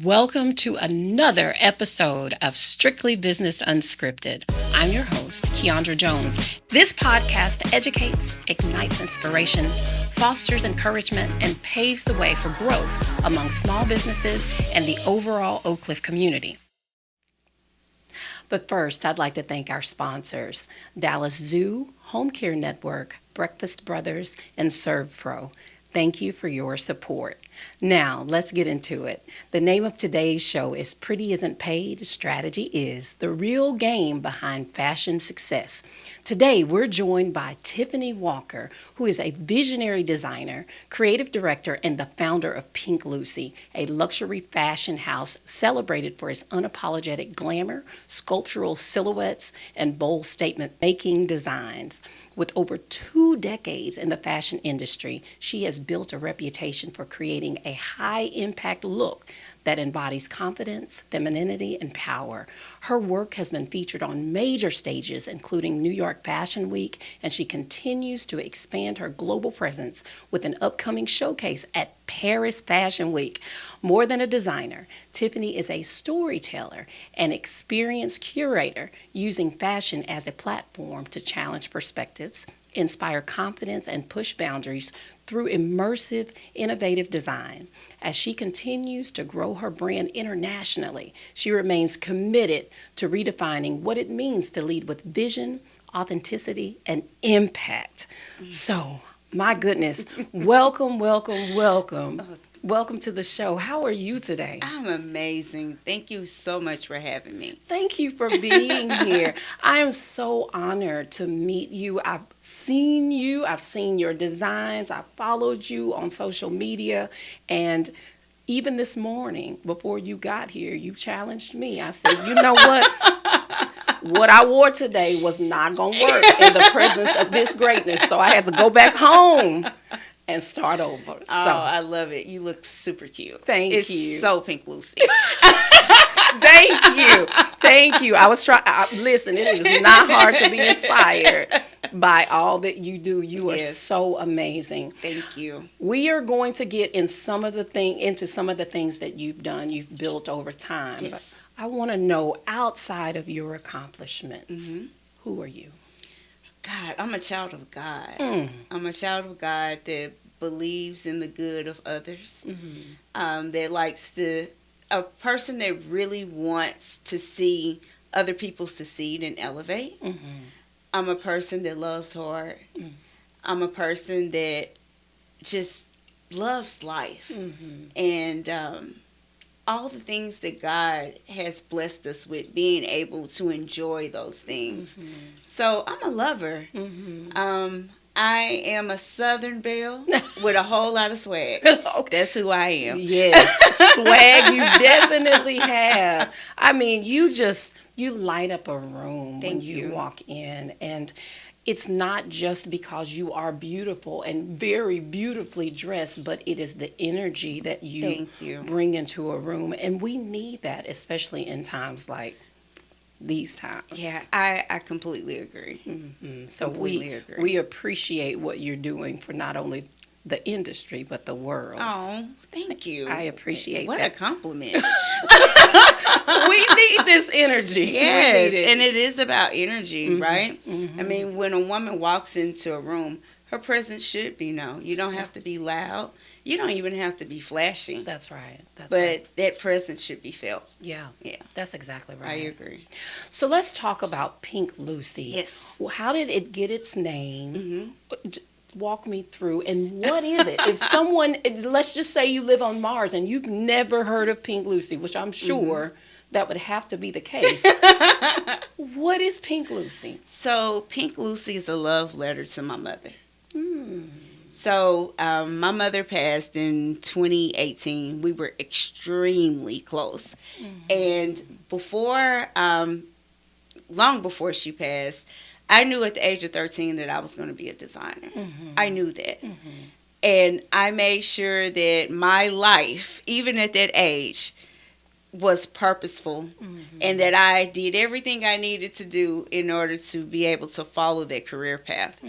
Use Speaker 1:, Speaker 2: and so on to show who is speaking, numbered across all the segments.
Speaker 1: Welcome to another episode of Strictly Business Unscripted. I'm your host, Keandra Jones. This podcast educates, ignites inspiration, fosters encouragement, and paves the way for growth among small businesses and the overall Oak Cliff community. But first, I'd like to thank our sponsors, Dallas Zoo, Home Care Network, Breakfast Brothers, and Serve Pro. Thank you for your support. Now, let's get into it. The name of today's show is Pretty Isn't Paid, Strategy Is, the real game behind fashion success. Today, we're joined by Tiffany Walker, who is a visionary designer, creative director, and the founder of Pink Lucy, a luxury fashion house celebrated for its unapologetic glamour, sculptural silhouettes, and bold statement-making designs. With over 2 decades in the fashion industry, she has built a reputation for creating a high-impact look that embodies confidence, femininity, and power. Her work has been featured on major stages, including New York Fashion Week, and she continues to expand her global presence with an upcoming showcase at Paris Fashion Week. More than a designer, Tiffany is a storyteller and experienced curator, using fashion as a platform to challenge perspectives, inspire confidence, and push boundaries through immersive, innovative design. As she continues to grow her brand internationally, she remains committed to redefining what it means to lead with vision, authenticity, and impact. So, my goodness, welcome, welcome, welcome. Welcome to the show. How are you today?
Speaker 2: I'm amazing. Thank you so much for having me.
Speaker 1: Thank you for being here. I am so honored to meet you. I've seen your designs, I've followed you on social media, and even this morning before you got here, you challenged me. I said, you know what? What I wore today was not going to work in the presence of this greatness, so I had to go back home and start over.
Speaker 2: Oh, I love it. You look super cute.
Speaker 1: Thank
Speaker 2: it's
Speaker 1: you.
Speaker 2: It's so Pink Lucy.
Speaker 1: Thank you. Thank you. I was trying. Listen, it is not hard to be inspired by all that you do. You are so amazing.
Speaker 2: Thank you.
Speaker 1: We are going to get into some of the things that you've done, you've built over time.
Speaker 2: Yes.
Speaker 1: But I want to know, outside of your accomplishments, who are you?
Speaker 2: God, I'm a child of God. I'm a child of God that believes in the good of others. That likes to, a person that really wants to see other people succeed and elevate. I'm a person that loves hard. I'm a person that just loves life. And all the things that God has blessed us with, being able to enjoy those things. So I'm a lover. I am a Southern belle with a whole lot of swag. Okay. That's who I am.
Speaker 1: Yes, swag you definitely have. I mean, you light up a room when you walk in, and it's not just because you are beautiful and very beautifully dressed, but it is the energy that you bring into a room. And we need that, especially in times like these times.
Speaker 2: Yeah, I completely agree.
Speaker 1: So we appreciate what you're doing for not only the industry, but the world.
Speaker 2: Oh, thank you.
Speaker 1: I appreciate
Speaker 2: that. What a compliment.
Speaker 1: We need this energy.
Speaker 2: Yes, and it is about energy, right? I mean, when a woman walks into a room, her presence should be known. You don't have to be loud. You don't even have to be flashy.
Speaker 1: That's right.
Speaker 2: But that presence should be felt.
Speaker 1: Yeah. That's exactly right.
Speaker 2: I agree.
Speaker 1: So let's talk about Pink Lucy.
Speaker 2: Yes.
Speaker 1: Well, how did it get its name? Walk me through, and what is it? If someone, let's just say you live on Mars and you've never heard of Pink Lucy, which I'm sure that would have to be the case. What is Pink Lucy?
Speaker 2: So Pink Lucy is a love letter to my mother. So my mother passed in 2018. We were extremely close. And long before she passed, I knew at the age of 13 that I was going to be a designer. I knew that. And I made sure that my life, even at that age, was purposeful, and that I did everything I needed to do in order to be able to follow that career path.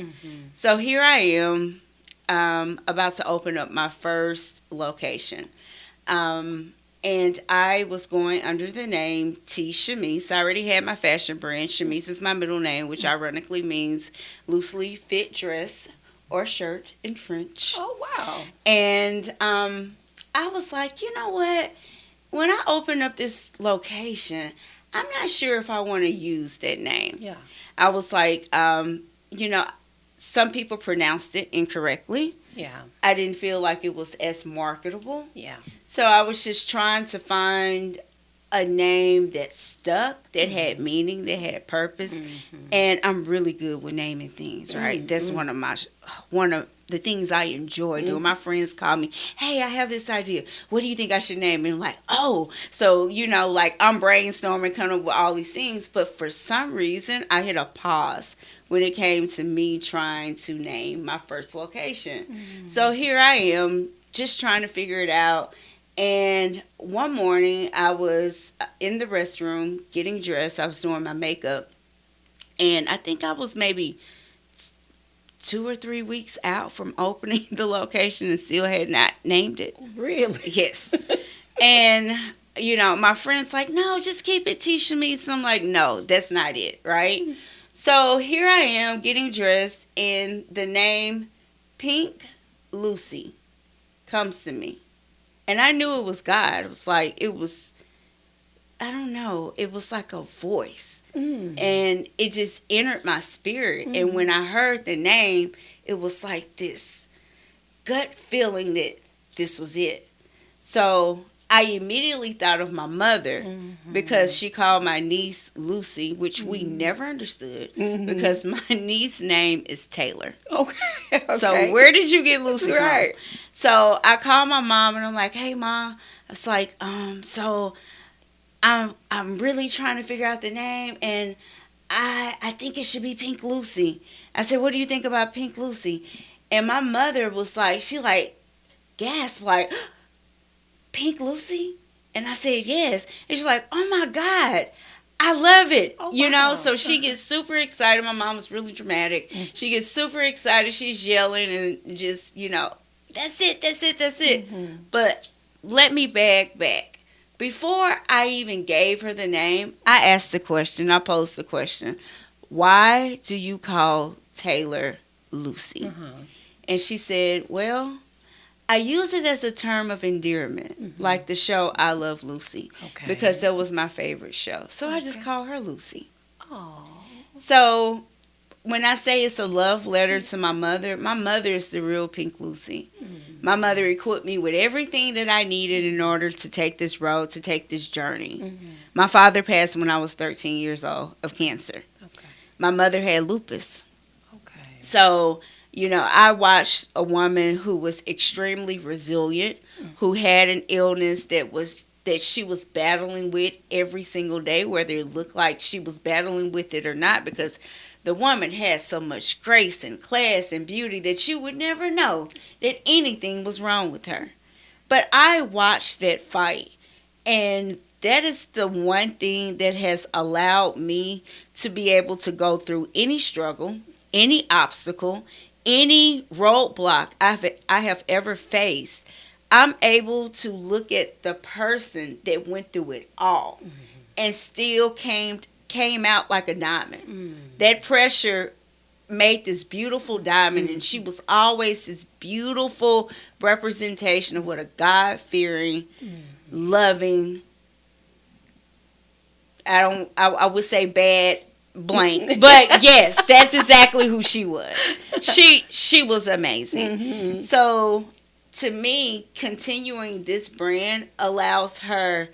Speaker 2: So here I am, about to open up my first location. And I was going under the name T. Shamise. I already had my fashion brand. Shamise is my middle name, which ironically means loosely fit dress or shirt in French.
Speaker 1: Oh, wow.
Speaker 2: And I was like, you know what? When I open up this location, I'm not sure if I want to use that name.
Speaker 1: Yeah.
Speaker 2: I was like, some people pronounced it incorrectly.
Speaker 1: Yeah.
Speaker 2: I didn't feel like it was as marketable.
Speaker 1: Yeah.
Speaker 2: So I was just trying to find a name that stuck, that had meaning, that had purpose.
Speaker 1: Mm-hmm.
Speaker 2: And I'm really good with naming things, right? That's one of the things I enjoy doing. My friends call me, hey, I have this idea. What do you think I should name it? And I'm like, oh. So, like I'm brainstorming, coming up with all these things. But for some reason, I hit a pause when it came to me trying to name my first location. So here I am, just trying to figure it out. And one morning, I was in the restroom getting dressed. I was doing my makeup. And I think I was maybe 2 or 3 weeks out from opening the location and still had not named it.
Speaker 1: Really?
Speaker 2: Yes. And, my friend's like, no, just keep it T. Shamise. I'm like, no, that's not it, right? So here I am getting dressed, and the name Pink Lucy comes to me. And I knew it was God. It was like, I don't know, it was like a voice. And it just entered my spirit. And when I heard the name, it was like this gut feeling that this was it. So I immediately thought of my mother because she called my niece Lucy, which we never understood because my niece's name is Taylor.
Speaker 1: Okay.
Speaker 2: So where did you get Lucy from?
Speaker 1: Right.
Speaker 2: So I called my mom and I'm like, hey, Mom. It's like, so I'm really trying to figure out the name, and I think it should be Pink Lucy. I said, what do you think about Pink Lucy? And my mother was like, she gasped, like, Pink Lucy? And I said, yes. And she's like, oh my God, I love it.
Speaker 1: Oh, wow.
Speaker 2: So she gets super excited. My mom was really dramatic. She gets super excited. She's yelling and just, that's it. But let me back. Before I even gave her the name, I asked the question, I posed the question, why do you call Taylor Lucy? And she said, well, I use it as a term of endearment, like the show I Love Lucy, because that was my favorite show. So I just call her Lucy.
Speaker 1: Oh.
Speaker 2: So when I say it's a love letter to my mother is the real Pink Lucy. My mother equipped me with everything that I needed in order to take this road, to take this journey. My father passed when I was 13 years old of cancer. My mother had lupus. So, I watched a woman who was extremely resilient, who had an illness that she was battling with every single day, whether it looked like she was battling with it or not, because the woman has so much grace and class and beauty that you would never know that anything was wrong with her. But I watched that fight, and that is the one thing that has allowed me to be able to go through any struggle, any obstacle, any roadblock I have ever faced. I'm able to look at the person that went through it all and still came out like a diamond. That pressure made this beautiful diamond, and she was always this beautiful representation of what a God-fearing, loving, I would say bad blank, but yes, that's exactly who she was. She was amazing. So to me, continuing this brand allows her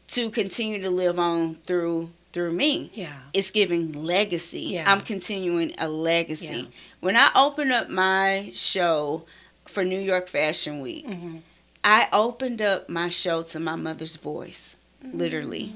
Speaker 2: to continue to live on through me. Yeah. It's giving legacy. Yeah. I'm continuing a legacy. Yeah. When I opened up my show for New York Fashion Week, I opened up my show to my mother's voice, literally.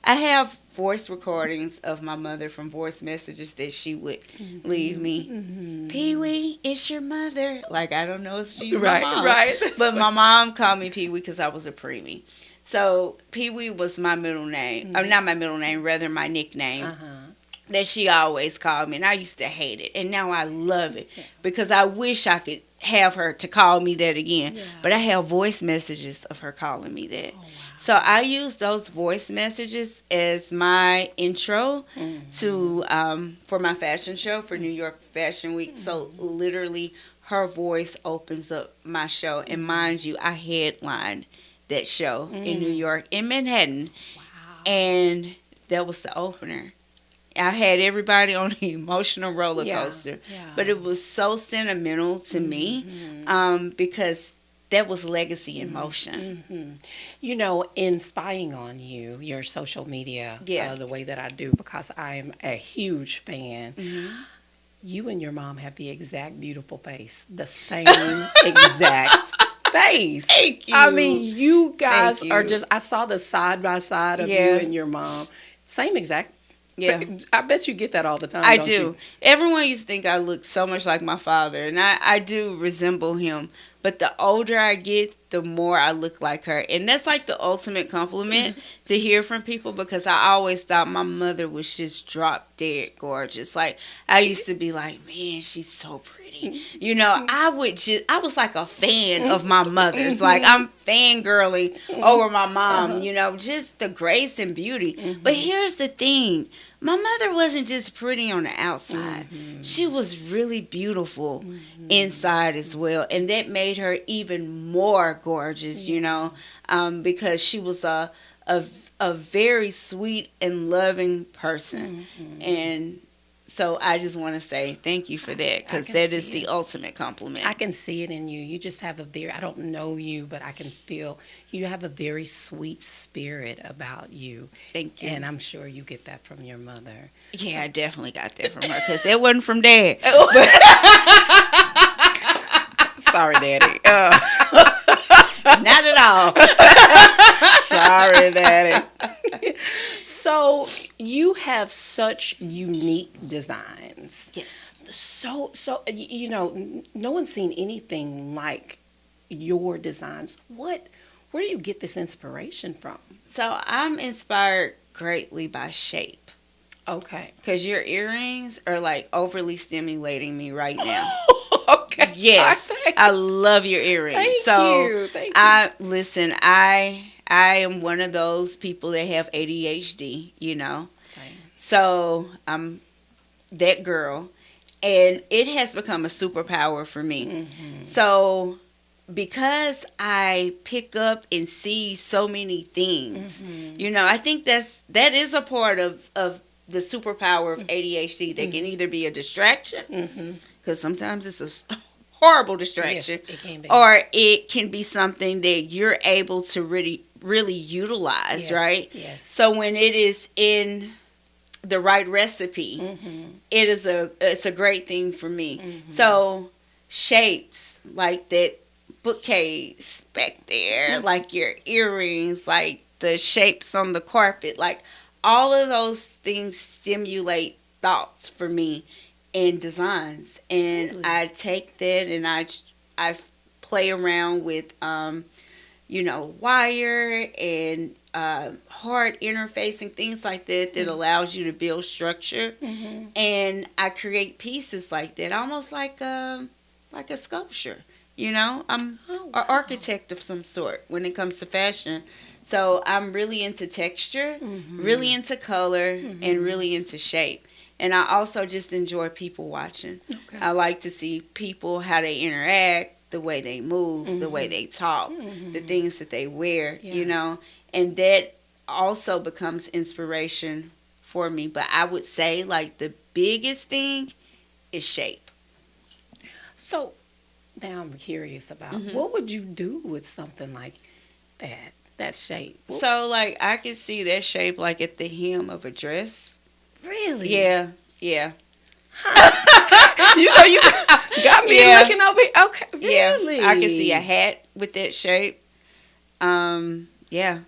Speaker 2: I have voice recordings of my mother from voice messages that she would leave me. Pee-wee, it's your mother. Like, I don't know if she's my mom. Right. But my mom called me Pee-wee because I was a preemie. So Pee-wee was my middle name. Not my middle name, rather my nickname. That she always called me. And I used to hate it. And now I love it. Because I wish I could have her to call me that again.
Speaker 1: Yeah.
Speaker 2: But I have voice messages of her calling me that.
Speaker 1: Oh, wow.
Speaker 2: So I use those voice messages as my intro to for my fashion show for New York Fashion Week. So literally, her voice opens up my show. And mind you, I headlined that show in New York, in Manhattan.
Speaker 1: Wow.
Speaker 2: And that was the opener. I had everybody on an emotional roller coaster.
Speaker 1: Yeah.
Speaker 2: But it was so sentimental to me because that was legacy in motion.
Speaker 1: You know, in spying on you, your social media, the way that I do, because I'm a huge fan, you and your mom have the exact beautiful face. The same exact face.
Speaker 2: Thank you.
Speaker 1: I mean, you guys
Speaker 2: Thank
Speaker 1: are
Speaker 2: you.
Speaker 1: just, I saw the side by side of you and your mom. Same exact.
Speaker 2: Yeah.
Speaker 1: I bet you get that all the time.
Speaker 2: I
Speaker 1: don't
Speaker 2: do.
Speaker 1: You?
Speaker 2: Everyone used to think I look so much like my father, and I do resemble him. But the older I get, the more I look like her. And that's like the ultimate compliment to hear from people, because I always thought my mother was just drop dead gorgeous. Like, I used to be like, man, she's so pretty. You know, I was like a fan of my mother's. Like, I'm fangirling over my mom, you know, just the grace and beauty. But here's the thing. My mother wasn't just pretty on the outside. She was really beautiful inside as well. And that made her even more gorgeous, you know, because she was a very sweet and loving person. And so I just want to say thank you for that, because that is the ultimate compliment.
Speaker 1: I can see it in you. You just have I don't know you, but I can feel you have a very sweet spirit about you.
Speaker 2: Thank you.
Speaker 1: And I'm sure you get that from your mother.
Speaker 2: Yeah, I definitely got that from her, because that wasn't from Dad.
Speaker 1: Sorry, Daddy.
Speaker 2: Not at all.
Speaker 1: Sorry, Daddy. So you have such unique designs.
Speaker 2: Yes.
Speaker 1: So you know, no one's seen anything like your designs. Where do you get this inspiration from?
Speaker 2: So I'm inspired greatly by shape.
Speaker 1: Okay.
Speaker 2: Because your earrings are like overly stimulating me right now.
Speaker 1: Okay.
Speaker 2: Yes. I love your earrings.
Speaker 1: Thank
Speaker 2: so
Speaker 1: you. Thank you.
Speaker 2: I am one of those people that have ADHD, you know.
Speaker 1: Same.
Speaker 2: So I'm that girl. And it has become a superpower for me. So because I pick up and see so many things, you know, I think that is a part of the superpower of ADHD. That can either be a distraction, because sometimes it's a horrible distraction,
Speaker 1: yes, it can be.
Speaker 2: or it can be something that you're able to really utilize,
Speaker 1: Yes,
Speaker 2: right?
Speaker 1: yes.
Speaker 2: So when it is in the right recipe, it's a great thing for me. So shapes like that bookcase back there, like your earrings, like the shapes on the carpet, like all of those things stimulate thoughts for me in designs. And
Speaker 1: Really?
Speaker 2: I take that and I play around with you know, wire and hard interfacing, things like that allows you to build structure. And I create pieces like that, almost like a sculpture. You know, I'm an architect of some sort when it comes to fashion. So I'm really into texture, really into color, and really into shape. And I also just enjoy people watching.
Speaker 1: Okay.
Speaker 2: I like to see people, how they interact, the way they move, the way they talk, the things that they wear, you know. And that also becomes inspiration for me. But I would say, like, the biggest thing is shape.
Speaker 1: So now I'm curious about what would you do with something like that shape?
Speaker 2: So, like, I could see that shape, like, at the hem of a dress.
Speaker 1: Really?
Speaker 2: Yeah.
Speaker 1: You know, you got me looking over here. Okay, really?
Speaker 2: Yeah, I can see a hat with that shape. Yeah,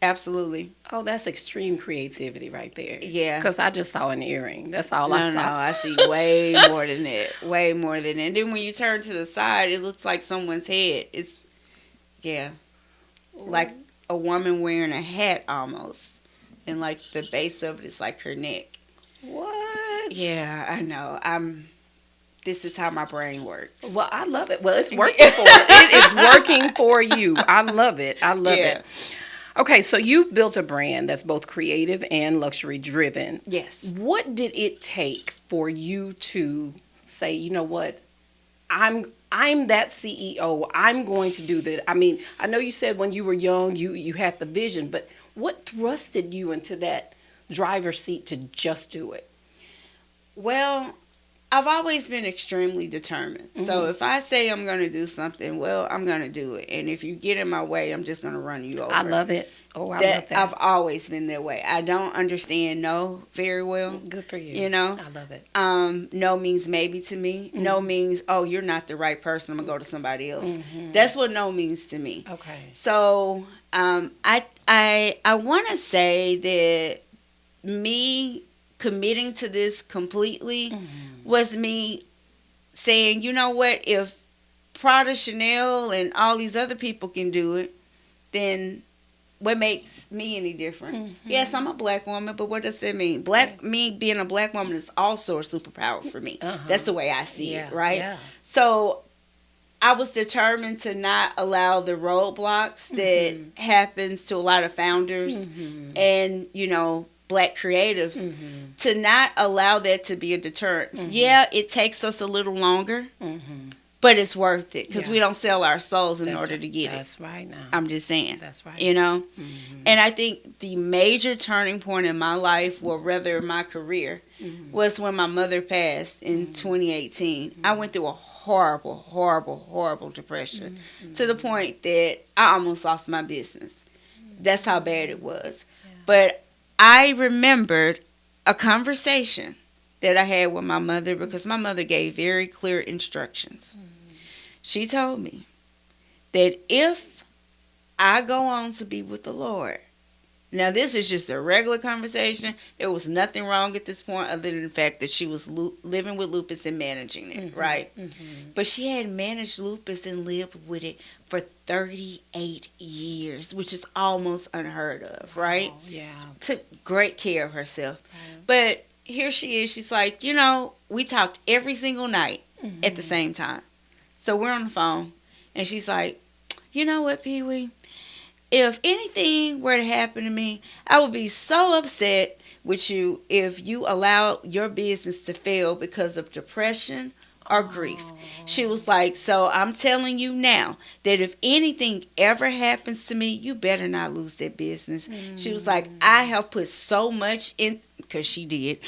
Speaker 2: absolutely.
Speaker 1: Oh, that's extreme creativity right there.
Speaker 2: Yeah.
Speaker 1: Because I just saw an earring. That's all I saw.
Speaker 2: No, I see way more than that. Way more than that. And then when you turn to the side, it looks like someone's head. It's, like a woman wearing a hat almost. And, like, the base of it is like her neck.
Speaker 1: What?
Speaker 2: Yeah, I know. this is how my brain works.
Speaker 1: Well, I love it. Well, it's working for it. It is working for you. I love it. I love
Speaker 2: Yeah.
Speaker 1: it. Okay, so you've built a brand that's both creative and luxury driven.
Speaker 2: Yes.
Speaker 1: What did it take for you to say, you know what, I'm that CEO. I'm going to do that. I mean, I know you said when you were young, you had the vision, but what thrusted you into that driver's seat to just do it?
Speaker 2: Well, I've always been extremely determined. So if I say I'm going to do something, well, I'm going to do it. And if you get in my way, I'm just going to run you over.
Speaker 1: I love it. Oh, I love that.
Speaker 2: I've always been that way. I don't understand no very well.
Speaker 1: Good for you.
Speaker 2: You know?
Speaker 1: I love it.
Speaker 2: No means maybe to me. No means, oh, you're not the right person. I'm going to go to somebody else. That's what no means to me.
Speaker 1: Okay.
Speaker 2: So I want to say that me committing to this completely was me saying, you know what, if Prada, Chanel, and all these other people can do it, then what makes me any different? Yes, I'm a black woman, but what does that mean? Me being a black woman is also a superpower for me. That's the way I see it, right?
Speaker 1: Yeah.
Speaker 2: So I was determined to not allow the roadblocks that happens to a lot of founders and, you know, black creatives, to not allow that to be a deterrent. Yeah, it takes us a little longer, but it's worth it because we don't sell our souls in order to get it.
Speaker 1: That's right now.
Speaker 2: I'm just saying.
Speaker 1: That's right.
Speaker 2: You know? And I think the major turning point in my life, or rather my career, was when my mother passed in 2018. I went through a horrible, horrible, horrible depression to the point that I almost lost my business. That's how bad it was. But I remembered a conversation that I had with my mother because my mother gave very clear instructions. She told me that if I go on to be with the Lord, now this is just a regular conversation. There was nothing wrong at this point other than the fact that she was living with lupus and managing it, right? But she had managed lupus and lived with it for 38 years, which is almost unheard of, right?
Speaker 1: Oh, yeah.
Speaker 2: Took great care of herself. But here she is. She's like, you know, we talked every single night at the same time. So we're on the phone, and she's like, you know what, Pee Wee? If anything were to happen to me, I would be so upset with you if you allow your business to fail because of depression or grief. She was like, so I'm telling you now that if anything ever happens to me, you better not lose that business. She was like, I have put so much in, because she did.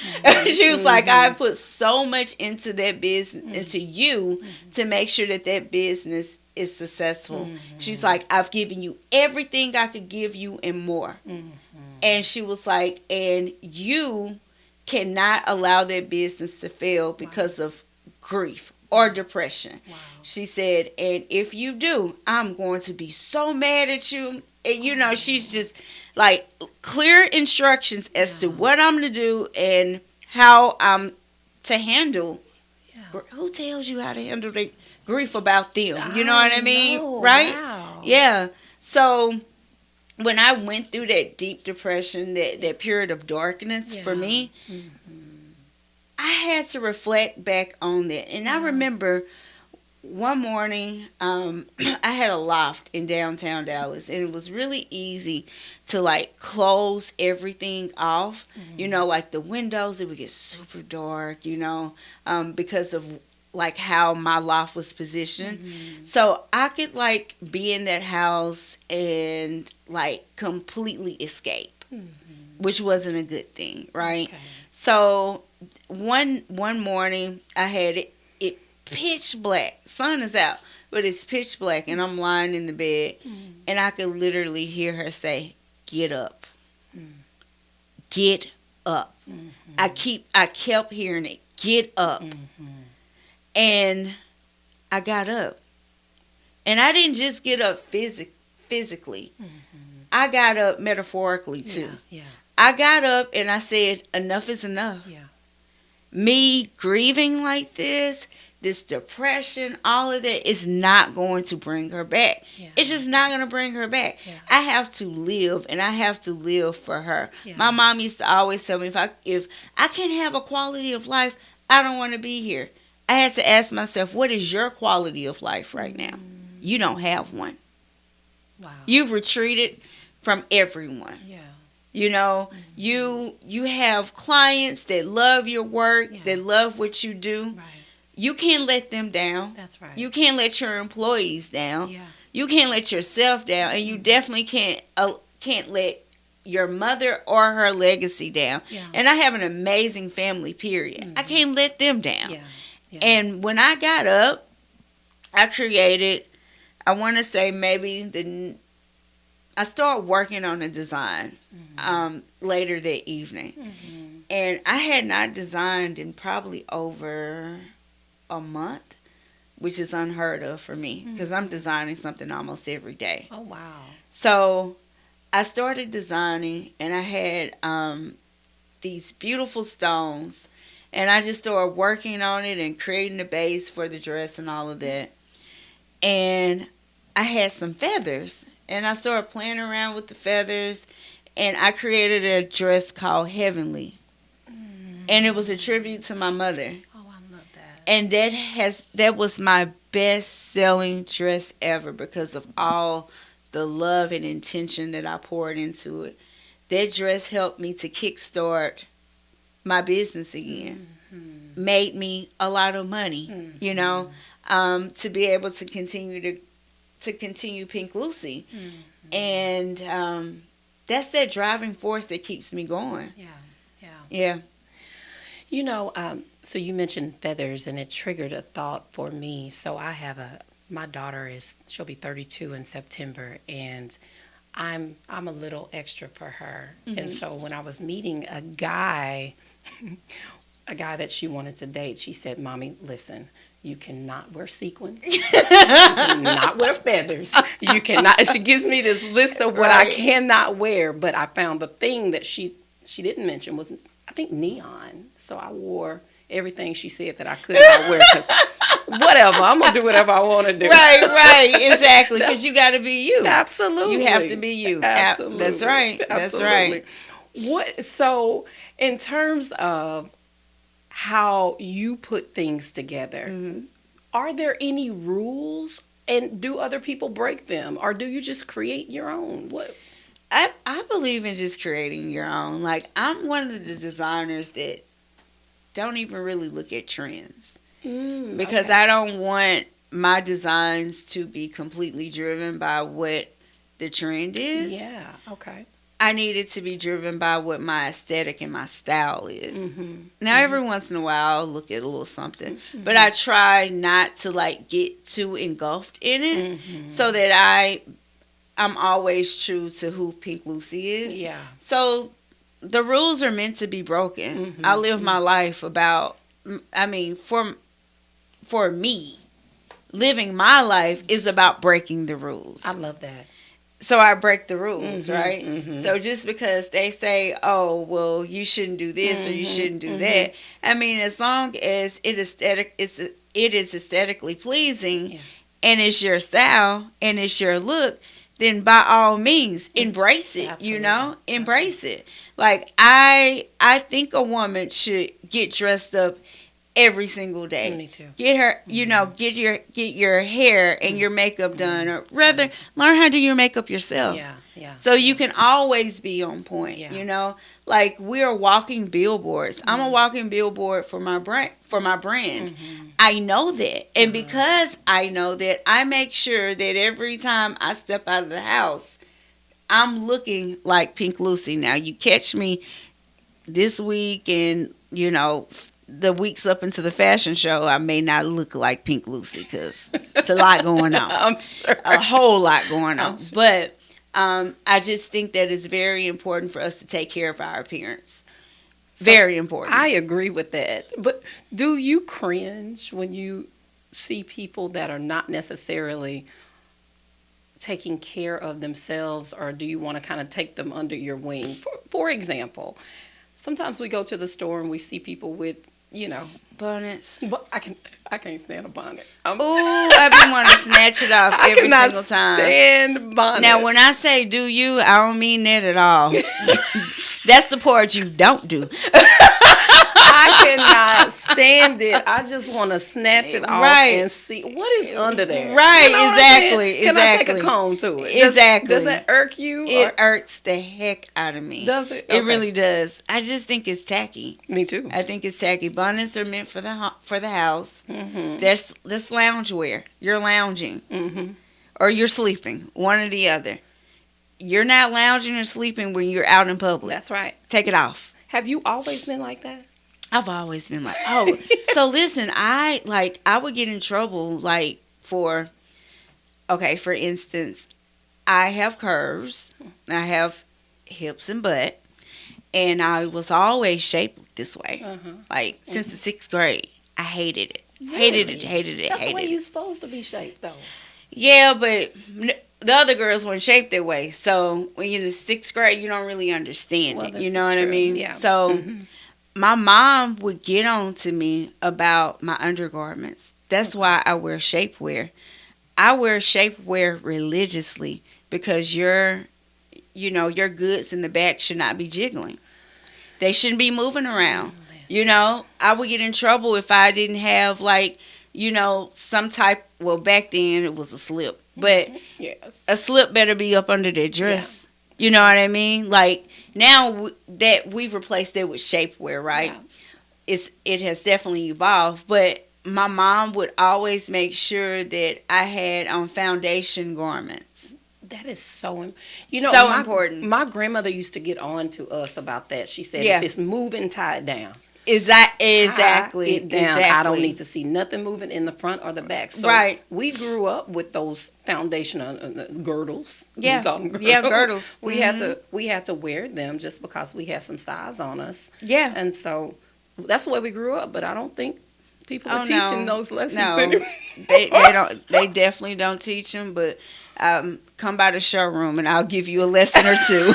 Speaker 2: She was like, I put so much into that business, into you, to make sure that that business is successful. She's like, I've given you everything I could give you and more. And she was like, and you cannot allow that business to fail because of grief or depression. She said, and if you do, I'm going to be so mad at you. And you know, she's just like clear instructions as to what I'm to do and how I'm to handle. Who tells you how to handle the grief about them? You know what I mean? Right?
Speaker 1: Wow.
Speaker 2: Yeah. So when I went through that deep depression, that period of darkness for me, I had to reflect back on that. And I remember one morning, I had a loft in downtown Dallas, and it was really easy to like close everything off. You know, like the windows, it would get super dark, you know, because of like how my loft was positioned. So I could like be in that house and like completely escape, which wasn't a good thing, right?
Speaker 1: Okay.
Speaker 2: So one morning I had it pitch black. Sun is out, but it's pitch black, and I'm lying in the bed, and I could literally hear her say, "Get up, get up." I kept hearing it, "Get up," and I got up, and I didn't just get up physically. I got up metaphorically too. I got up and I said, enough is enough. Me grieving like this depression, all of that is not going to bring her back. It's just not going to bring her back. I have to live, and I have to live for her. My mom used to always tell me, if I can't have a quality of life, I don't want to be here. I had to ask myself, what is your quality of life right now? You don't have one.
Speaker 1: Wow.
Speaker 2: You've retreated from everyone.
Speaker 1: Yeah.
Speaker 2: You know, you have clients that love your work, that love what you do.
Speaker 1: Right.
Speaker 2: You can't let them down.
Speaker 1: That's right.
Speaker 2: You can't let your employees down.
Speaker 1: Yeah.
Speaker 2: You can't let yourself down, and you definitely can't let your mother or her legacy down.
Speaker 1: Yeah.
Speaker 2: And I have an amazing family, period. I can't let them down.
Speaker 1: Yeah. Yeah.
Speaker 2: And when I got up, I created, I want to say maybe I started working on a design later that evening. And I had not designed in probably over a month, which is unheard of for me because I'm designing something almost every day.
Speaker 1: Oh, wow.
Speaker 2: So I started designing, and I had these beautiful stones, and I just started working on it and creating the base for the dress and all of that. And I had some feathers, and I started playing around with the feathers, and I created a dress called Heavenly. And it was a tribute to my mother.
Speaker 1: Oh, I love that.
Speaker 2: And that was my best-selling dress ever because of all the love and intention that I poured into it. That dress helped me to kickstart my business again. Made me a lot of money, you know, to be able to continue Pink Lucy. And that's that driving force that keeps me going. Yeah.
Speaker 1: You know, so you mentioned feathers, and it triggered a thought for me. So I have my daughter she'll be 32 in September, and I'm a little extra for her. And so when I was meeting a guy that she wanted to date, she said, "Mommy, listen, you cannot wear sequins. You cannot wear feathers. You cannot." And she gives me this list of what I cannot wear, but I found the thing that she didn't mention was, I think, neon. So I wore everything she said that I could not wear, because whatever, I'm going to do whatever I want to do.
Speaker 2: Right, exactly, because you got to be you.
Speaker 1: Absolutely.
Speaker 2: You have to be you.
Speaker 1: Absolutely.
Speaker 2: That's right.
Speaker 1: Absolutely. So in terms of how you put things together, are there any rules, and do other people break them, or do you just create your own? What?
Speaker 2: I believe in just creating your own. Like, I'm one of the designers that don't even really look at trends because I don't want my designs to be completely driven by what the trend is.
Speaker 1: Yeah, okay.
Speaker 2: I need it to be driven by what my aesthetic and my style is. Now, every once in a while, I'll look at a little something, but I try not to like get too engulfed in it so that I'm always true to who Pink Lucy is.
Speaker 1: Yeah. So
Speaker 2: the rules are meant to be broken. I live my life for me, living my life is about breaking the rules.
Speaker 1: I love that.
Speaker 2: So I break the rules, right? So just because they say, "Oh, well, you shouldn't do this or you shouldn't do that," I mean, as long as it is aesthetically pleasing and it's your style and it's your look, then by all means, embrace it.
Speaker 1: Absolutely.
Speaker 2: You know, embrace it. Like, I think a woman should get dressed up every single day.
Speaker 1: Me too.
Speaker 2: Get her, get your hair and your makeup done, or rather, learn how to do your makeup yourself.
Speaker 1: Yeah.
Speaker 2: So you can always be on point.
Speaker 1: Yeah.
Speaker 2: You know, like, we're walking billboards. I'm a walking billboard for my brand. I know that, and because I know that, I make sure that every time I step out of the house, I'm looking like Pink Lucy. Now, you catch me this week, and the weeks up into the fashion show, I may not look like Pink Lucy because it's a lot going on.
Speaker 1: I'm sure.
Speaker 2: A whole lot going on. Sure. But I just think that it's very important for us to take care of our appearance. Very important.
Speaker 1: I agree with that. But do you cringe when you see people that are not necessarily taking care of themselves, or do you want to kind of take them under your wing? For example, sometimes we go to the store and we see people with,
Speaker 2: bonnets.
Speaker 1: But I can't stand a bonnet.
Speaker 2: I've been wanting to snatch it off every single time.
Speaker 1: I cannot stand bonnets.
Speaker 2: Now, when I say do you, I don't mean that at all. That's the part you don't do.
Speaker 1: I cannot stand it. I just want to snatch it off and see what is under there.
Speaker 2: Right,
Speaker 1: you know
Speaker 2: exactly.
Speaker 1: Can I take a comb to it?
Speaker 2: Exactly.
Speaker 1: Does that irk you?
Speaker 2: It irks the heck out of me.
Speaker 1: Does it? Okay.
Speaker 2: It really does. I just think it's tacky.
Speaker 1: Me too.
Speaker 2: I think it's tacky. Bonnets are meant for the house.
Speaker 1: Mm-hmm.
Speaker 2: There's this loungewear. You're lounging.
Speaker 1: Mm-hmm.
Speaker 2: Or you're sleeping. One or the other. You're not lounging or sleeping when you're out in public.
Speaker 1: That's right.
Speaker 2: Take it off.
Speaker 1: Have you always been like that?
Speaker 2: I've always been like, oh. So listen, I would get in trouble for instance, I have curves. I have hips and butt. And I was always shaped this way. Since the 6th grade. I hated it.
Speaker 1: Really?
Speaker 2: Hated it.
Speaker 1: That's the way you're supposed to be shaped, though.
Speaker 2: Yeah, but the other girls weren't shaped that way. So when you're in the 6th grade, you don't really understand it. You know what I mean?
Speaker 1: Yeah.
Speaker 2: So my mom would get on to me about my undergarments. That's why I wear shapewear. I wear shapewear religiously because your goods in the back should not be jiggling. They shouldn't be moving around. I would get in trouble if I didn't have some type. Well, back then it was a slip, but
Speaker 1: yes,
Speaker 2: a slip better be up under their dress. Yeah. You know what I mean? Like now that we've replaced it with shapewear, right? Yeah. It has definitely evolved, but my mom would always make sure that I had on foundation garments.
Speaker 1: That is so
Speaker 2: important.
Speaker 1: My grandmother used to get on to us about that. She said, if it's moving, tie it down.
Speaker 2: Exactly.
Speaker 1: Tie it down. Exactly. I don't need to see nothing moving in the front or the back. So we grew up with those foundational girdles.
Speaker 2: Yeah,
Speaker 1: we call them girdles.
Speaker 2: Yeah, girdles.
Speaker 1: We had to wear them just because we had some size on us.
Speaker 2: Yeah,
Speaker 1: and so that's the way we grew up. But I don't think people are teaching those lessons anymore.
Speaker 2: they don't. They definitely don't teach them. But come by the showroom and I'll give you a lesson or two.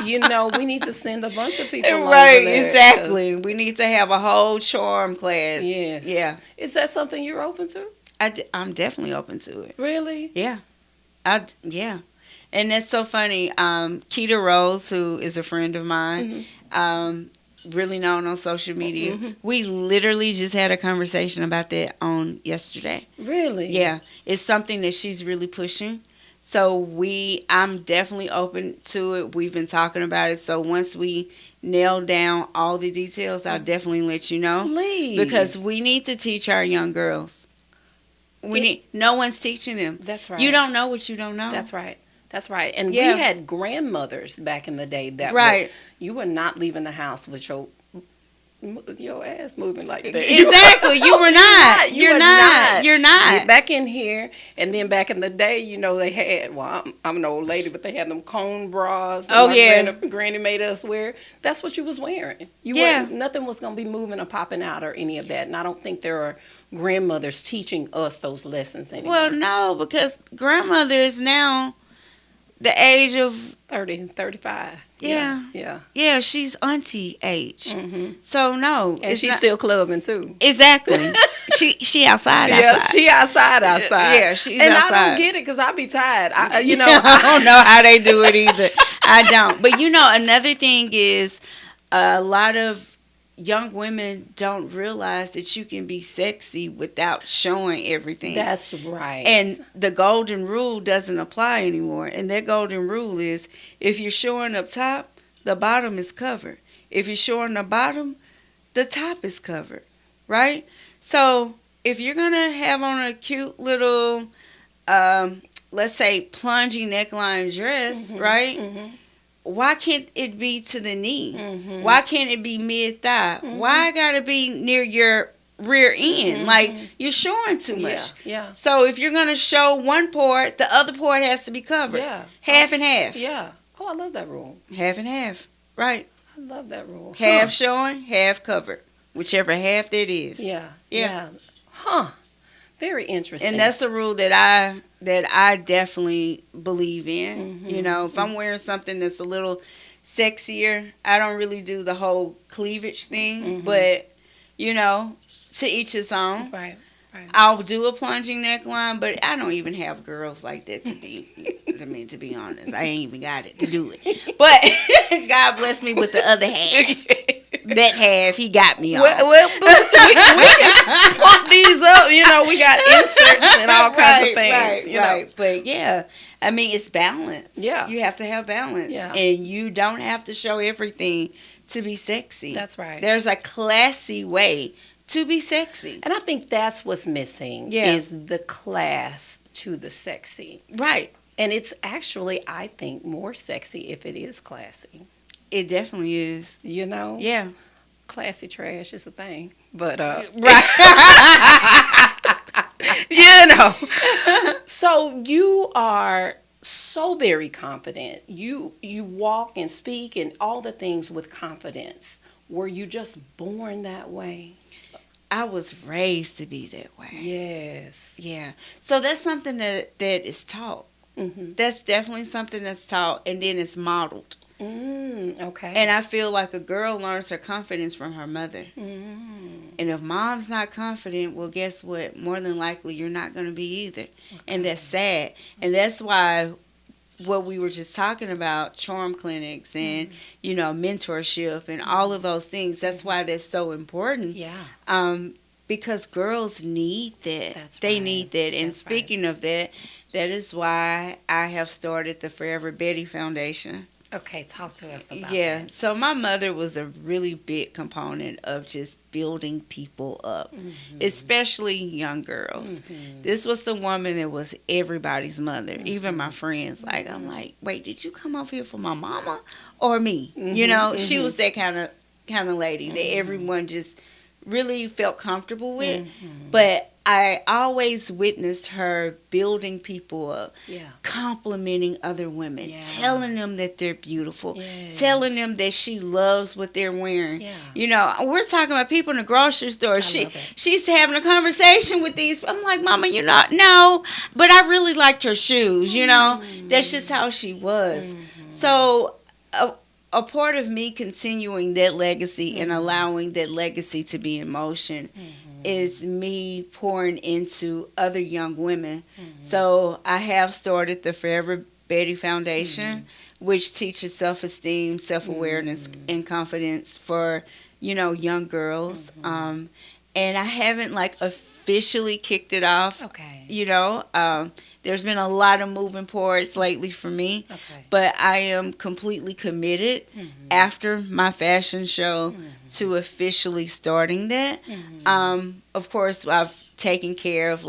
Speaker 1: We need to send a bunch of people
Speaker 2: right,
Speaker 1: over there.
Speaker 2: Exactly. We need to have a whole charm class.
Speaker 1: Yes.
Speaker 2: Yeah.
Speaker 1: Is that something you're open to?
Speaker 2: I'm definitely open to it.
Speaker 1: Really?
Speaker 2: Yeah. Yeah. And that's so funny. Keita Rose, who is a friend of mine, really known on social media, we literally just had a conversation about that on yesterday.
Speaker 1: Really?
Speaker 2: Yeah. It's something that she's really pushing. So I'm definitely open to it. We've been talking about it. So once we nail down all the details, I'll definitely let you know.
Speaker 1: Please.
Speaker 2: Because we need to teach our young girls. No one's teaching them.
Speaker 1: That's right.
Speaker 2: You don't know what you don't know.
Speaker 1: That's right. That's right. And we had grandmothers back in the day that you were not leaving the house with your ass moving like that.
Speaker 2: Exactly. You were not. You're not.
Speaker 1: Get back in here. And then back in the day, they had, I'm an old lady, but they had them cone bras that granny made us wear. That's what you was wearing. Nothing was going to be moving or popping out or any of that. And I don't think there are grandmothers teaching us those lessons anymore.
Speaker 2: Well, no, because grandmother is now the age of
Speaker 1: 30 and 35.
Speaker 2: Yeah, she's auntie age. So no,
Speaker 1: and she's still clubbing too.
Speaker 2: Exactly. she outside.
Speaker 1: Yeah, she outside.
Speaker 2: Yeah, she's
Speaker 1: and
Speaker 2: outside.
Speaker 1: I don't get it because I be tired. I
Speaker 2: don't know how they do it either. I don't. But another thing is a lot of young women don't realize that you can be sexy without showing everything.
Speaker 1: That's right.
Speaker 2: And the golden rule doesn't apply anymore. And that golden rule is if you're showing up top, the bottom is covered. If you're showing the bottom, the top is covered. Right? So if you're going to have on a cute little, let's say, plungy neckline dress, right? Why can't it be to the knee? Why can't it be mid-thigh? Why gotta be near your rear end? Like, you're showing too much.
Speaker 1: Yeah.
Speaker 2: So if you're going to show one part, the other part has to be covered.
Speaker 1: Yeah.
Speaker 2: Half and half.
Speaker 1: Yeah. Oh, I love that rule.
Speaker 2: Half and half. Right.
Speaker 1: I love that rule.
Speaker 2: Half showing, half covered. Whichever half that is.
Speaker 1: Yeah. Huh. Very interesting.
Speaker 2: And that's a rule that I definitely believe in. If I'm wearing something that's a little sexier, I don't really do the whole cleavage thing. But, to each his own.
Speaker 1: Right.
Speaker 2: I'll do a plunging neckline, but I don't even have girls like that to be honest. I ain't even got it to do it. But God bless me with the other half. that half he got me on.
Speaker 1: Well, we can pump these up. We got inserts and all kinds of things.
Speaker 2: Right. But yeah, I mean, it's balance.
Speaker 1: Yeah.
Speaker 2: You have to have balance.
Speaker 1: Yeah.
Speaker 2: And you don't have to show everything to be sexy.
Speaker 1: That's right.
Speaker 2: There's a classy way to be sexy.
Speaker 1: And I think that's what's missing is the class to the sexy.
Speaker 2: Right.
Speaker 1: And it's actually, I think, more sexy if it is classy.
Speaker 2: It definitely is.
Speaker 1: Yeah. Classy trash is a thing. But,
Speaker 2: right.
Speaker 1: So you are so very confident. You walk and speak and all the things with confidence. Were you just born that way?
Speaker 2: I was raised to be that way.
Speaker 1: Yes.
Speaker 2: Yeah. So that's something that is taught.
Speaker 1: Mm-hmm.
Speaker 2: That's definitely something that's taught, and then it's modeled.
Speaker 1: Okay.
Speaker 2: And I feel like a girl learns her confidence from her mother. And if mom's not confident, well, guess what? More than likely, you're not going to be either. Okay. And that's sad. And that's why what we were just talking about, charm clinics and, mentorship and all of those things, that's why that's so important.
Speaker 1: Yeah.
Speaker 2: Because girls need that.
Speaker 1: That's
Speaker 2: they
Speaker 1: right.
Speaker 2: need that. And
Speaker 1: That's
Speaker 2: speaking of that is why I have started the Forever Betty Foundation.
Speaker 1: Okay, talk to us about
Speaker 2: that. So my mother was a really big component of just building people up, especially young girls. This was the woman that was everybody's mother, even my friends. Like, I'm like, wait, did you come over here for my mama or me? She was that kind of lady that everyone just really felt comfortable with. But I always witnessed her building people up, complimenting other women, telling them that they're beautiful, telling them that she loves what they're wearing. We're talking about people in the grocery store. She's having a conversation with these. I'm like, Mama, you're not. No, but I really liked her shoes. That's just how she was. So a part of me continuing that legacy and allowing that legacy to be in motion is me pouring into other young women. So I have started the Forever Betty Foundation, which teaches self-esteem, self-awareness, and confidence for, young girls. And I haven't officially kicked it off.
Speaker 1: Okay.
Speaker 2: There's been a lot of moving parts lately for me, but I am completely committed after my fashion show to officially starting that. Of course, I've taken care of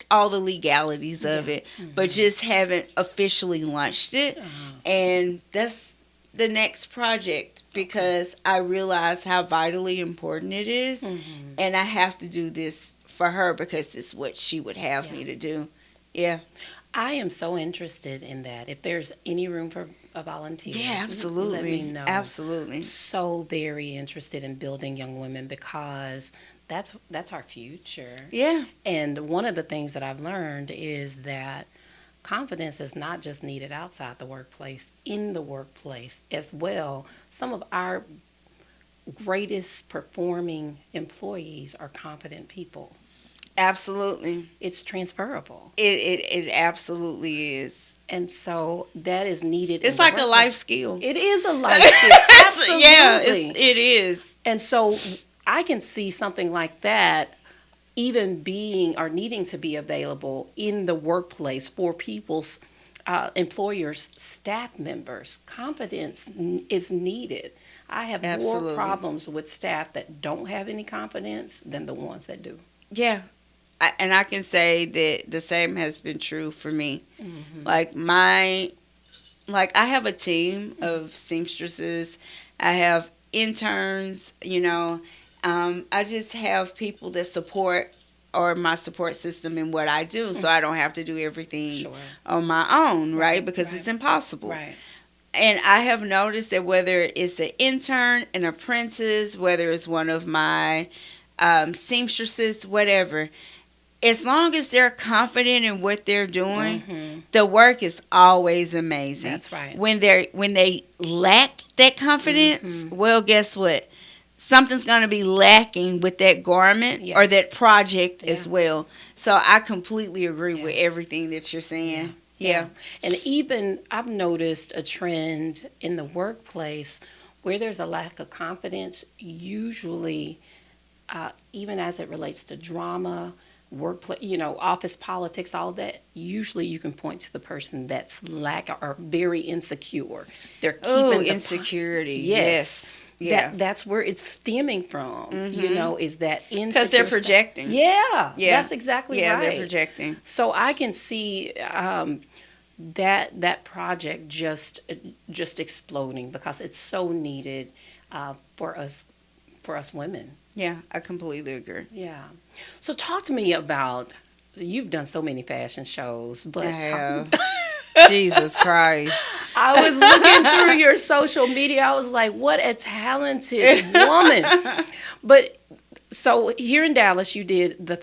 Speaker 2: all the legalities of it, but just haven't officially launched it. And that's the next project because I realize how vitally important it is, and I have to do this for her because it's what she would have me to do. Yeah.
Speaker 1: I am so interested in that. If there's any room for a volunteer,
Speaker 2: absolutely.
Speaker 1: Let me know.
Speaker 2: Absolutely.
Speaker 1: I'm so very interested in building young women because that's our future.
Speaker 2: Yeah.
Speaker 1: And one of the things that I've learned is that confidence is not just needed outside the workplace, in the workplace as well. Some of our greatest performing employees are confident people.
Speaker 2: Absolutely.
Speaker 1: It's transferable.
Speaker 2: It absolutely is.
Speaker 1: And so that is needed.
Speaker 2: It's like a life skill.
Speaker 1: It is a life skill. Absolutely.
Speaker 2: Yeah, it is.
Speaker 1: And so I can see something like that even being or needing to be available in the workplace for people's employers, staff members. Confidence is needed. I have more problems with staff that don't have any confidence than the ones that do.
Speaker 2: Yeah. And I can say that the same has been true for me. I have a team of seamstresses. I have interns, I just have people that support or my support system in what I do, so I don't have to do everything on my own, right? Because it's impossible.
Speaker 1: Right.
Speaker 2: And I have noticed that whether it's an intern, an apprentice, whether it's one of my seamstresses, whatever, as long as they're confident in what they're doing, the work is always amazing.
Speaker 1: That's right.
Speaker 2: When they lack that confidence, well, guess what? Something's going to be lacking with that garment or that project as well. So I completely agree with everything that you're saying. Yeah.
Speaker 1: And even I've noticed a trend in the workplace where there's a lack of confidence, usually, even as it relates to drama, workplace, office politics, all of that, usually you can point to the person that's or very insecure. They're keeping
Speaker 2: insecurity.
Speaker 1: Yes.
Speaker 2: Yeah.
Speaker 1: That's where it's stemming from, is that insecure.
Speaker 2: Because they're projecting.
Speaker 1: Yeah. That's exactly right.
Speaker 2: Yeah, they're projecting.
Speaker 1: So I can see that project just exploding because it's so needed for us women.
Speaker 2: Yeah, I completely agree.
Speaker 1: Yeah. So talk to me about, you've done so many fashion shows, but
Speaker 2: I have. Jesus Christ.
Speaker 1: I was looking through your social media. I was like, what a talented woman. But so here in Dallas, you did the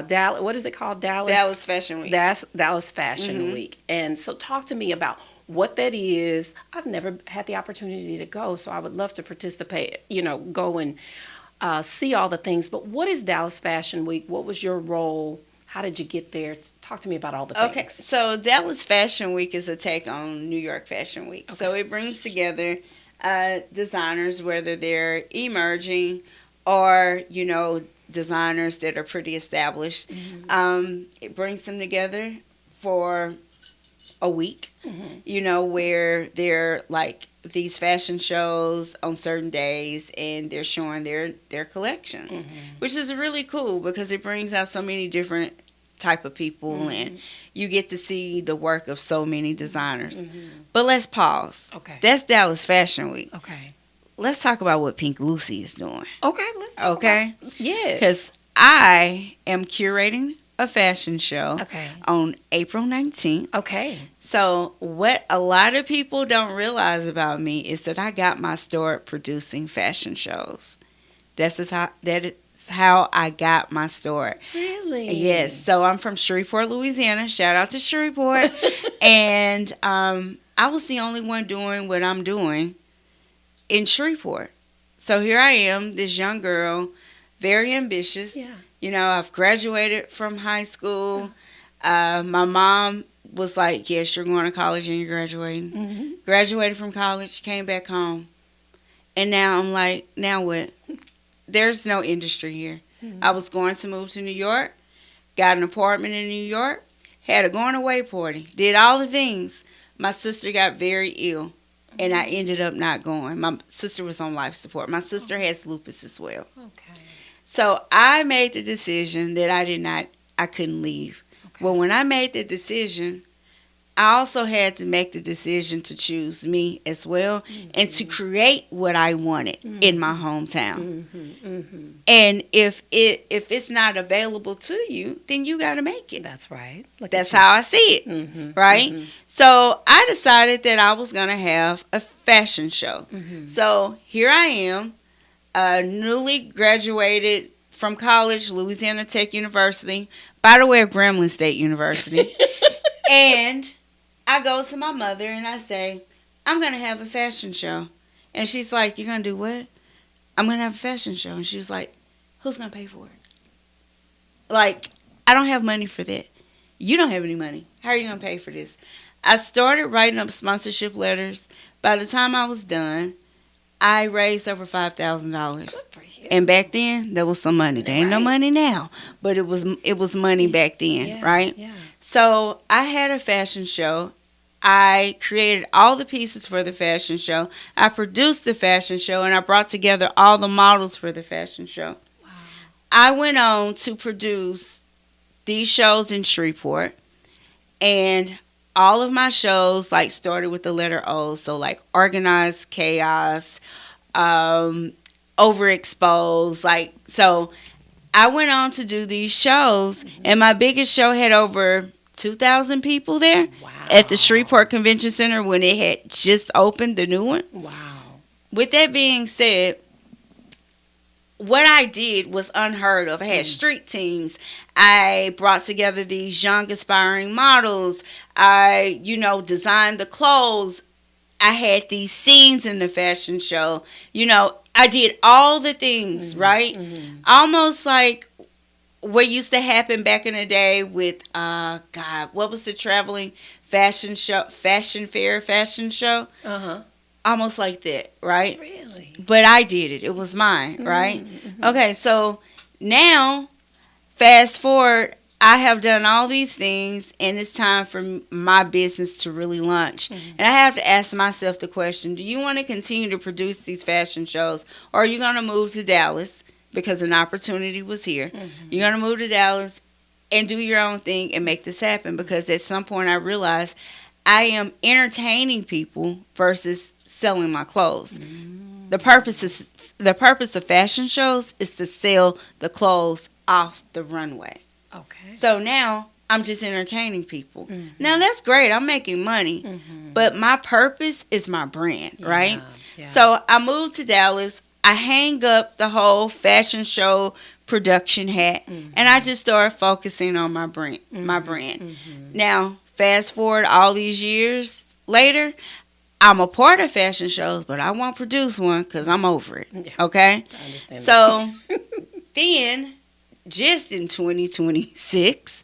Speaker 1: Dallas. What is it called?
Speaker 2: Dallas Fashion Week.
Speaker 1: Dallas Fashion Week. And so talk to me about what that is. I've never had the opportunity to go, so I would love to participate. Go and see all the things. But what is Dallas Fashion Week? What was your role? How did you get there? Talk to me about all the things.
Speaker 2: Okay, so Dallas Fashion Week is a take on New York Fashion Week. Okay. So it brings together designers, whether they're emerging or, designers that are pretty established. Mm-hmm. It brings them together for a week, where they're like these fashion shows on certain days and they're showing their collections, which is really cool because it brings out so many different type of people and you get to see the work of so many designers. But let's pause.
Speaker 1: Okay.
Speaker 2: That's Dallas Fashion Week.
Speaker 1: Okay.
Speaker 2: Let's talk about what Pink Lucy is doing.
Speaker 1: Okay, let's talk about, yes.
Speaker 2: Because I am curating a fashion show on April 19th.
Speaker 1: Okay.
Speaker 2: So what a lot of people don't realize about me is that I got my start producing fashion shows. That is how I got my start.
Speaker 1: Really?
Speaker 2: Yes. So I'm from Shreveport, Louisiana. Shout out to Shreveport. And I was the only one doing what I'm doing in Shreveport. So here I am, this young girl, very ambitious.
Speaker 1: Yeah.
Speaker 2: I've graduated from high school. My mom was like, yes, you're going to college and you're graduating. Mm-hmm. Graduated from college, came back home. And now I'm like, now what? There's no industry here. Mm-hmm. I was going to move to New York, got an apartment in New York, had a going away party, did all the things. My sister got very ill, and I ended up not going. My sister was on life support. My sister has lupus as well.
Speaker 1: Okay.
Speaker 2: So I made the decision that I couldn't leave. Okay. Well, when I made the decision, I also had to make the decision to choose me as well and to create what I wanted in my hometown. And if it's not available to you, then you got to make it.
Speaker 1: That's right.
Speaker 2: That's how I see it, right? So I decided that I was going to have a fashion show. So here I am. Newly graduated from college, Louisiana Tech University, by the way of Grambling State University. And I go to my mother and I say, I'm going to have a fashion show. And she's like, you're going to do what? I'm going to have a fashion show. And she was like, who's going to pay for it? Like, I don't have money for that. You don't have any money. How are you going to pay for this? I started writing up sponsorship letters. By the time I was done, I raised over $5,000. And back then, there was some money. There ain't no money now, but it was money back then, right? Yeah. So I had a fashion show. I created all the pieces for the fashion show. I produced the fashion show, and I brought together all the models for the fashion show. Wow. I went on to produce these shows in Shreveport, and all of my shows started with the letter O, so organized chaos, overexposed, so I went on to do these shows, and my biggest show had over 2,000 people there at the Shreveport Convention Center when it had just opened, the new one.
Speaker 1: Wow.
Speaker 2: With that being said, what I did was unheard of. I had street teams. I brought together these young aspiring models. I, designed the clothes. I had these scenes in the fashion show. I did all the things, right? Almost like what used to happen back in the day with, what was the traveling fashion fair fashion show? almost like that, right?
Speaker 1: Really?
Speaker 2: But I did it. It was mine, right?
Speaker 1: Mm-hmm.
Speaker 2: Okay, so now, fast forward, I have done all these things, and it's time for my business to really launch.
Speaker 1: Mm-hmm.
Speaker 2: And I have to ask myself the question, do you want to continue to produce these fashion shows, or are you going to move to Dallas because an opportunity was here?
Speaker 1: Mm-hmm.
Speaker 2: You're going to move to Dallas and do your own thing and make this happen, because at some point I realized I am entertaining people versus selling my clothes.
Speaker 1: Mm-hmm.
Speaker 2: The purpose of fashion shows is to sell the clothes off the runway.
Speaker 1: Okay.
Speaker 2: So now I'm just entertaining people.
Speaker 1: Mm-hmm.
Speaker 2: Now that's great. I'm making money.
Speaker 1: Mm-hmm.
Speaker 2: But my purpose is my brand, right?
Speaker 1: Yeah.
Speaker 2: So I moved to Dallas. I hang up the whole fashion show production hat,
Speaker 1: Mm-hmm.
Speaker 2: and I just started focusing on my brand.
Speaker 1: Mm-hmm.
Speaker 2: My brand.
Speaker 1: Mm-hmm.
Speaker 2: Now, fast forward all these years later, I'm a part of fashion shows, but I won't produce one because I'm over it.
Speaker 1: Yeah.
Speaker 2: Okay?
Speaker 1: I understand
Speaker 2: So
Speaker 1: that.
Speaker 2: then, just in 2026,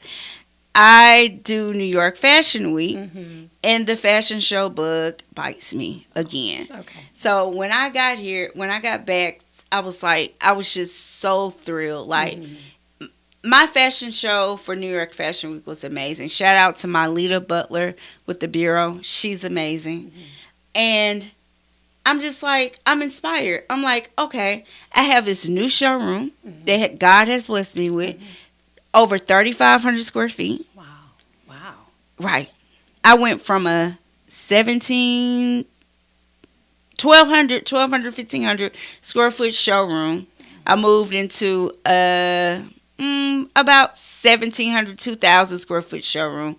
Speaker 2: I do New York Fashion Week,
Speaker 1: Mm-hmm.
Speaker 2: and the fashion show bug bites me again.
Speaker 1: Okay.
Speaker 2: So when I got back, I was just so thrilled. Like,
Speaker 1: Mm-hmm.
Speaker 2: my fashion show for New York Fashion Week was amazing. Shout out to my Lita Butler with the Bureau. She's amazing.
Speaker 1: Mm-hmm.
Speaker 2: And I'm just like, I'm inspired. I'm like, okay, I have this new showroom
Speaker 1: Mm-hmm.
Speaker 2: that God has blessed me with,
Speaker 1: Mm-hmm.
Speaker 2: over 3,500 square feet.
Speaker 1: Wow. Wow.
Speaker 2: Right. I went from a 1,200, 1,500 square foot showroom. I moved into about 1,700, 2,000 square foot showroom.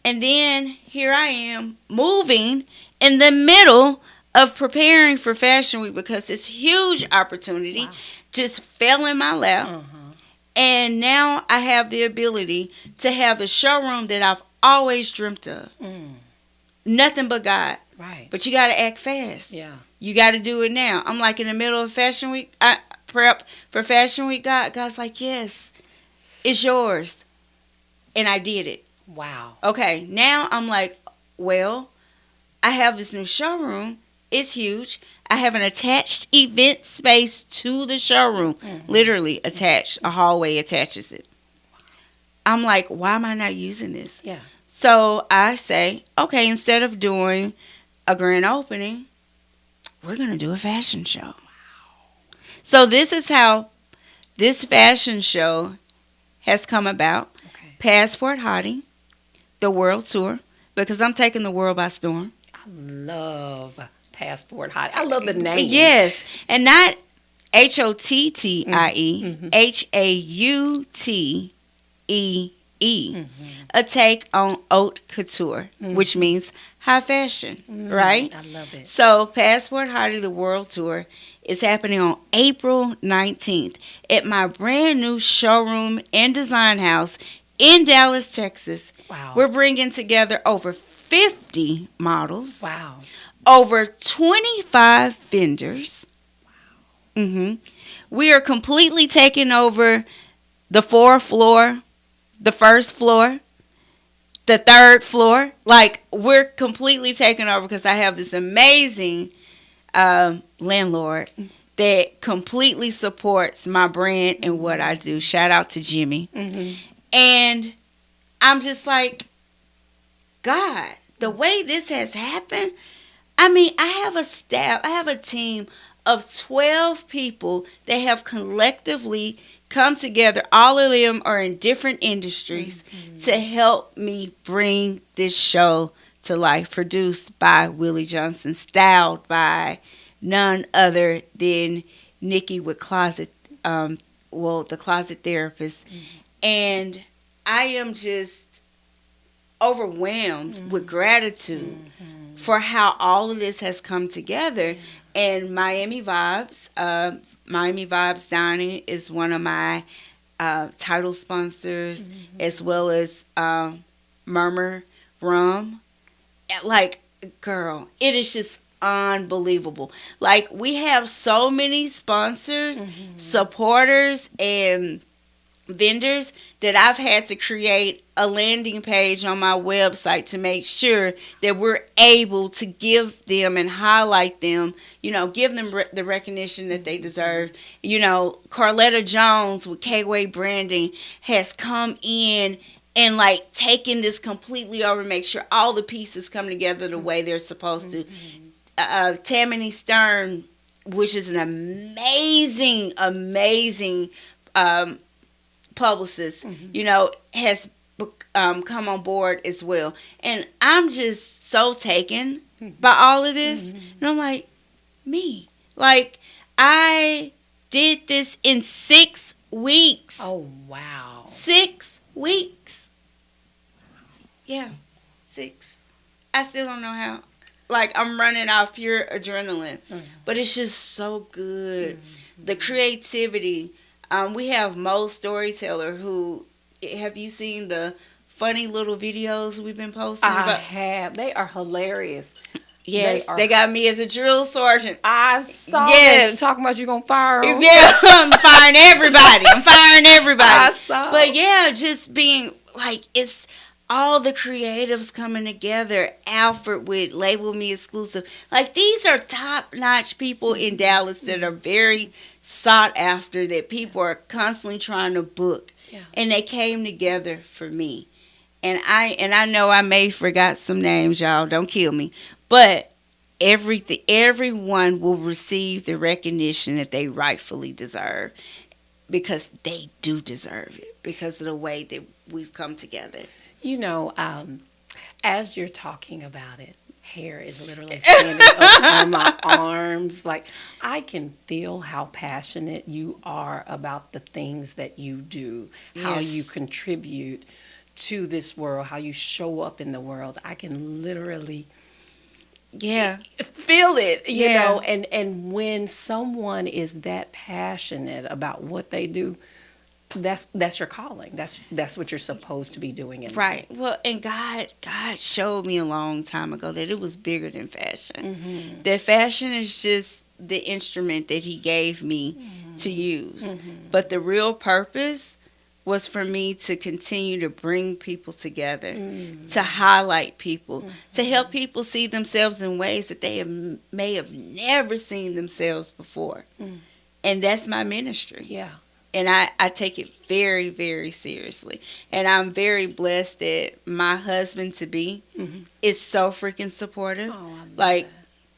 Speaker 2: And then here I am moving in the middle of preparing for Fashion Week, because this huge opportunity
Speaker 1: Wow.
Speaker 2: just fell in my lap.
Speaker 1: Uh-huh.
Speaker 2: And now I have the ability to have the showroom that I've always dreamt of.
Speaker 1: Mm.
Speaker 2: Nothing but God.
Speaker 1: Right.
Speaker 2: But you got to act fast.
Speaker 1: Yeah.
Speaker 2: You got to do it now. I'm like in the middle of Fashion Week. I prep for Fashion Week. God's like, yes, it's yours. And I did it.
Speaker 1: Wow.
Speaker 2: Okay, now I'm like, well, I have this new showroom. It's huge. I have an attached event space to the showroom.
Speaker 1: Mm-hmm.
Speaker 2: Literally attached. A hallway attaches it. I'm like, why am I not using this?
Speaker 1: Yeah.
Speaker 2: So I say, okay, instead of doing a grand opening, we're going to do a fashion show. Wow. So this is how this fashion show has come about.
Speaker 1: Okay.
Speaker 2: Passport Hauteé, the world tour, because I'm taking the world by storm.
Speaker 1: I love Passport Hauteé. I love the name.
Speaker 2: Yes, and not Hotttie,
Speaker 1: Mm-hmm.
Speaker 2: Hautee.
Speaker 1: Mm-hmm.
Speaker 2: A take on haute couture,
Speaker 1: Mm-hmm.
Speaker 2: which means high fashion, right?
Speaker 1: I love it.
Speaker 2: So Passport Hauteé, the world tour, is happening on April 19th at my brand new showroom and design house in Dallas, Texas.
Speaker 1: Wow.
Speaker 2: We're bringing together over 50 models,
Speaker 1: Wow.
Speaker 2: over 25 vendors. Wow. We are completely taking over the fourth floor, the first floor, the third floor. Like, we're completely taking over because I have this amazing landlord that completely supports my brand and what I do. Shout out to Jimmy.
Speaker 1: Mm-hmm.
Speaker 2: And I'm just like, God, the way this has happened, I mean, I have a staff, I have a team of 12 people that have collectively come together. All of them are in different industries to help me bring this show to life. Produced by Willie Johnson, styled by none other than Nikki with the Closet Therapist. And I am just overwhelmed with gratitude for how all of this has come together. And Miami Vibes Dining is one of my title sponsors, as well as Murmur Rum. Like, girl, it is just unbelievable. Like, we have so many sponsors, supporters, and vendors that I've had to create a landing page on my website to make sure that we're able to give them and highlight them, give them the recognition that they deserve. Carletta Jones with K-Way Branding has come in and like taken this completely over, make sure all the pieces come together the way they're supposed to. Tammany Stern, which is an amazing publicist, has come on board as well. And I'm just so taken by all of this. And I'm like, I did this in 6 weeks.
Speaker 1: Oh, wow.
Speaker 2: 6 weeks. Yeah, 6. I still don't know how. Like, I'm running off pure adrenaline. But it's just so good. The creativity. We have Mo Storyteller who, have you seen the funny little videos we've been posting?
Speaker 1: I have. They are hilarious.
Speaker 2: Yes, they got me as a drill sergeant.
Speaker 1: I saw it. Talking about you gonna fire them.
Speaker 2: Yeah, I'm firing everybody.
Speaker 1: I saw.
Speaker 2: But yeah, just being like, it's all the creatives coming together. Alfred with Label Me Exclusive. Like, these are top-notch people in Dallas that are very sought after, that people are constantly trying to book. Yeah. And they came together for me. And I know I may have forgot some names, y'all. Don't kill me. But everyone will receive the recognition that they rightfully deserve, because they do deserve it, because of the way that we've come together.
Speaker 1: As you're talking about it, hair is literally standing up on my arms. Like, I can feel how passionate you are about the things that you do, how you contribute to this world, how you show up in the world. I can literally feel it, you know. And when someone is that passionate about what they do, that's your calling. That's what you're supposed to be doing in life.
Speaker 2: Well, and God showed me a long time ago that it was bigger than fashion. That fashion is just the instrument that He gave me to use. But the real purpose was for me to continue to bring people together, to highlight people, to help people see themselves in ways that they may have never seen themselves before. And that's my ministry.
Speaker 1: Yeah.
Speaker 2: And I take it very, very seriously. And I'm very blessed that my husband-to-be is so freaking supportive.
Speaker 1: Oh,
Speaker 2: like,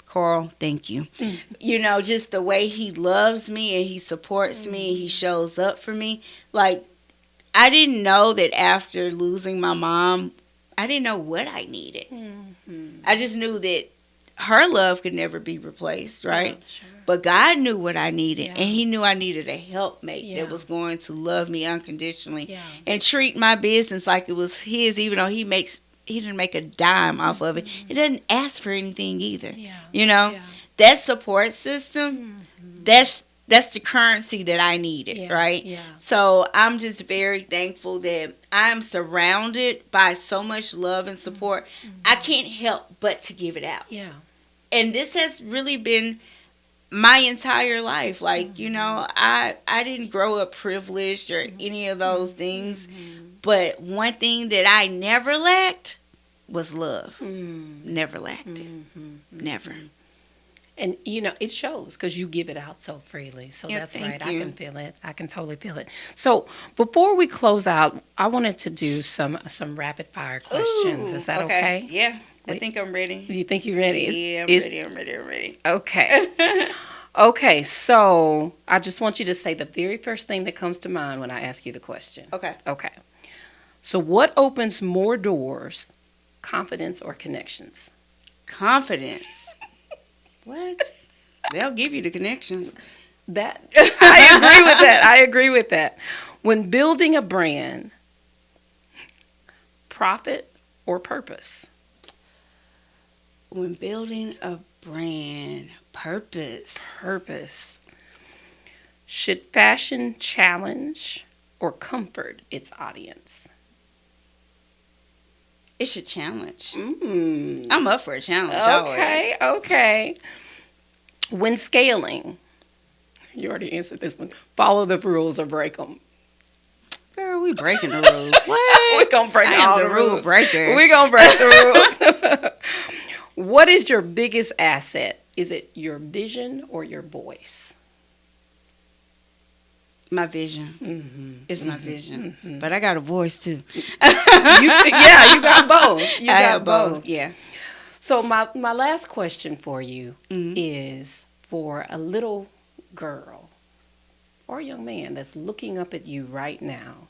Speaker 2: Carl, thank you. Just the way he loves me and he supports me and he shows up for me. Like, I didn't know that after losing my mom, I didn't know what I needed. I just knew that her love could never be replaced, right? Yeah, sure. But God knew what I needed, and He knew I needed a helpmate that was going to love me unconditionally and treat my business like it was His, even though He didn't make a dime off of it. He doesn't ask for anything either. That support system, that's the currency that I needed, right? Yeah. So I'm just very thankful that I'm surrounded by so much love and support. I can't help but to give it out. Yeah. And this has really been my entire life. Like, I didn't grow up privileged or any of those things. But one thing that I never lacked was love. Never lacked it. Never.
Speaker 1: And, it shows because you give it out so freely. So that's right.
Speaker 2: You.
Speaker 1: I can feel it. I can totally feel it. So before we close out, I wanted to do some rapid fire questions. Is that okay?
Speaker 2: Yeah. I think I'm ready.
Speaker 1: You think you're ready?
Speaker 2: Yeah, I'm ready.
Speaker 1: Okay. Okay. So I just want you to say the very first thing that comes to mind when I ask you the question.
Speaker 2: Okay.
Speaker 1: So what opens more doors, confidence or connections?
Speaker 2: Confidence. What? They'll give you the connections.
Speaker 1: I agree with that. When building a brand, profit or purpose?
Speaker 2: When building a brand, purpose.
Speaker 1: Should fashion challenge or comfort its audience?
Speaker 2: It should challenge. I'm up for a challenge.
Speaker 1: Okay. When scaling, you already answered this one. Follow the rules or break them.
Speaker 2: Girl, we breaking the rules. What?
Speaker 1: We're going to break all the
Speaker 2: rule
Speaker 1: rules.
Speaker 2: breaker.
Speaker 1: We're going to break the rules. What is your biggest asset? Is it your vision or your voice?
Speaker 2: My vision.
Speaker 1: Mm-hmm.
Speaker 2: It's my vision. Mm-hmm. But I got a voice, too.
Speaker 1: You got both. I got both.
Speaker 2: Yeah.
Speaker 1: So my last question for you is for a little girl or a young man that's looking up at you right now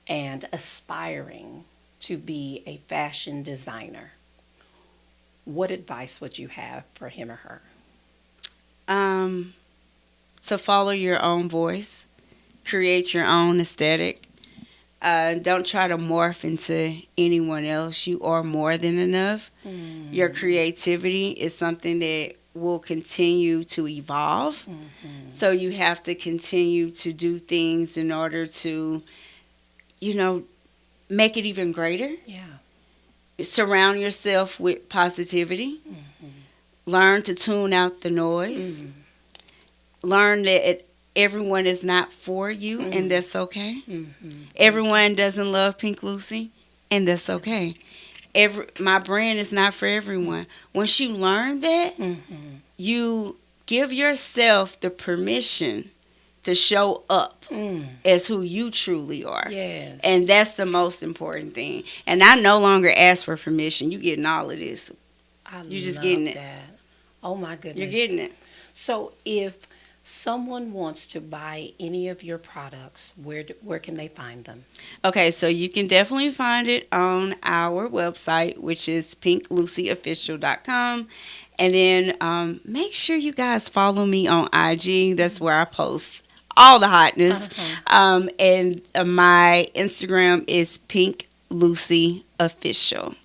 Speaker 1: and aspiring to be a fashion designer. What advice would you have for him or her?
Speaker 2: To follow your own voice, create your own aesthetic. Don't try to morph into anyone else. You are more than enough. Your creativity is something that will continue to evolve. So you have to continue to do things in order to, make it even greater.
Speaker 1: Yeah.
Speaker 2: Surround yourself with positivity. Learn to tune out the noise. Learn that everyone is not for you, and that's okay. Everyone doesn't love Pink Lucy, and that's okay. My brand is not for everyone. Once you learn that, you give yourself the permission to show up as who you truly are.
Speaker 1: Yes.
Speaker 2: And that's the most important thing. And I no longer ask for permission. You're getting all of this. You're just getting it.
Speaker 1: That. Oh, my goodness.
Speaker 2: You're getting it.
Speaker 1: So if someone wants to buy any of your products, where can they find them?
Speaker 2: Okay, so you can definitely find it on our website, which is pinklucyofficial.com. And then make sure you guys follow me on IG. That's where I post all the hotness. And my Instagram is pinklucyofficial.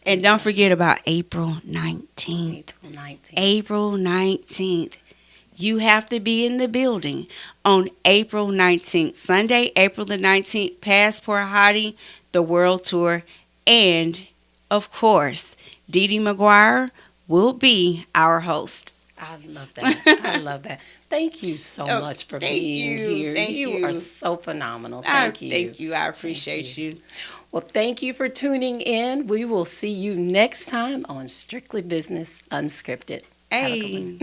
Speaker 2: And don't forget about April 19th. April 19th. You have to be in the building on April 19th. Sunday, April the 19th, Passport Hauteé, the World Tour. And, of course, Dee Dee McGuire will be our host.
Speaker 1: I love that. I love that. Thank you so much for being here.
Speaker 2: Thank you.
Speaker 1: You are so phenomenal. Thank you.
Speaker 2: Thank you. I appreciate you.
Speaker 1: Well, thank you for tuning in. We will see you next time on Strictly Business Unscripted.
Speaker 2: Hey.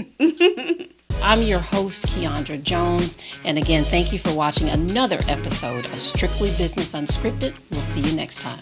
Speaker 1: I'm your host, Keandra Jones. And again, thank you for watching another episode of Strictly Business Unscripted. We'll see you next time.